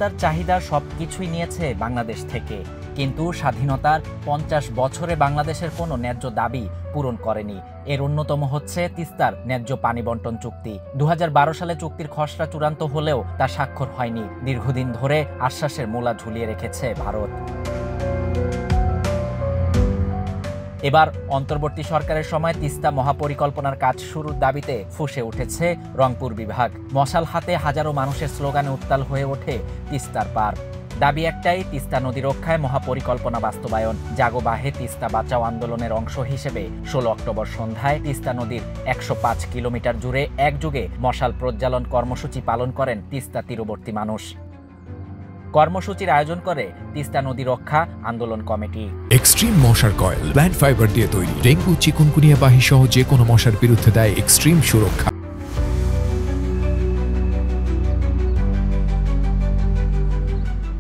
স্বাধীনতার চাহিদা সবকিছুই নিয়েছে বাংলাদেশ থেকে, কিন্তু স্বাধীনতার 50 বছরে বাংলাদেশের কোনো ন্যায্য দাবি পূরণ করেনি। এর অন্যতম হচ্ছে তিস্তার ন্যায্য পানি বন্টন চুক্তি। 2012 সালে চুক্তির খসড়া চূড়ান্ত হলেও তা স্বাক্ষর হয়নি। দীর্ঘদিন ধরে আশ্বাসের মূলা ঝুলিয়ে রেখেছে ভারত। এবার অন্তর্বর্তী সরকারের সময় তিস্তা মহাপরিকল্পনার কাজ শুরুর দাবিতে ফুঁসে উঠেছে রংপুর বিভাগ। মশাল হাতে হাজারো মানুষের স্লোগানে উত্তাল হয়ে ওঠে তিস্তার পার। দাবি একটাই, তিস্তা নদী রক্ষায় মহাপরিকল্পনা বাস্তবায়ন। জাগো বাহে তিস্তা বাঁচাও আন্দোলনের অংশ হিসেবে 16 অক্টোবর সন্ধ্যায় তিস্তা নদীর 105 কিলোমিটার জুড়ে একযোগে মশাল প্রজ্বালন কর্মসূচি পালন করেন তিস্তা তীরবর্তী মানুষ। কর্মসূচির আয়োজন করে তিস্তা নদী রক্ষা আন্দোলন কমিটি। এক্সট্রিম মশার কয়েল প্ল্যান্ট ফাইবার দিয়ে তৈরি, ডেঙ্গু চিকুনগুনিয়া বাহি সহ যে কোনো মশার বিরুদ্ধে দেয় এক্সট্রিম সুরক্ষা।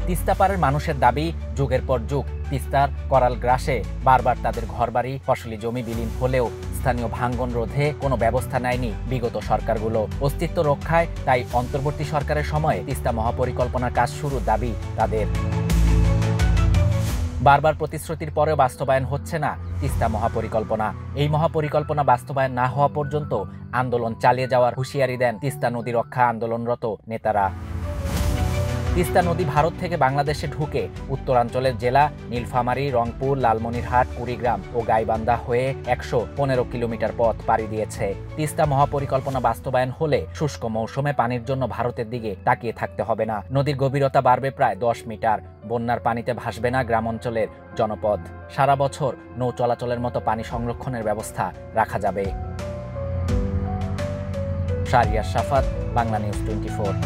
তিস্তা পারের মানুষের দাবি, যুগের পর যুগ তিস্তার করাল গ্রাসে বারবার তাদের ঘরবাড়ি, ফসলি জমি বিলীন হলেও স্থানীয় ভাঙ্গন রোধে কোনো ব্যবস্থা নেয়নি বিগত সরকারগুলো। অস্তিত্ব রক্ষায় তাই অন্তর্বর্তী সরকারের সময়ে তিস্তা মহাপরিকল্পনার কাজ শুরুর দাবি তাদের। বারবার প্রতিশ্রুতির পরেও বাস্তবায়ন হচ্ছে না তিস্তা মহাপরিকল্পনা। এই মহাপরিকল্পনা বাস্তবায়ন না হওয়া পর্যন্ত আন্দোলন চালিয়ে যাওয়ার হুঁশিয়ারি দেন তিস্তা নদী রক্ষা আন্দোলনরত নেতারা। তিস্তা নদী ভারত থেকে বাংলাদেশে ঢুকে উত্তরাঞ্চলের জেলা নীলফামারী, রংপুর, লালমনিরহাট, কুড়িগ্রাম ও গাইবান্ধা হয়ে 115 কিলোমিটার পথ পাড়ি দিয়েছে। তিস্তা মহাপরিকল্পনা বাস্তবায়ন হলে শুষ্ক মৌসুমে পানির জন্য ভারতের দিকে তাকিয়ে থাকতে হবে না। নদীর গভীরতা বাড়বে প্রায় 10 মিটার। বন্যার পানিতে ভাসবে না গ্রাম অঞ্চলের জনপদ। সারা বছর নৌ চলাচলের মতো পানি সংরক্ষণের ব্যবস্থা রাখা যাবে। শাহরিয়ার শাফাত, বাংলা নিউজ 24।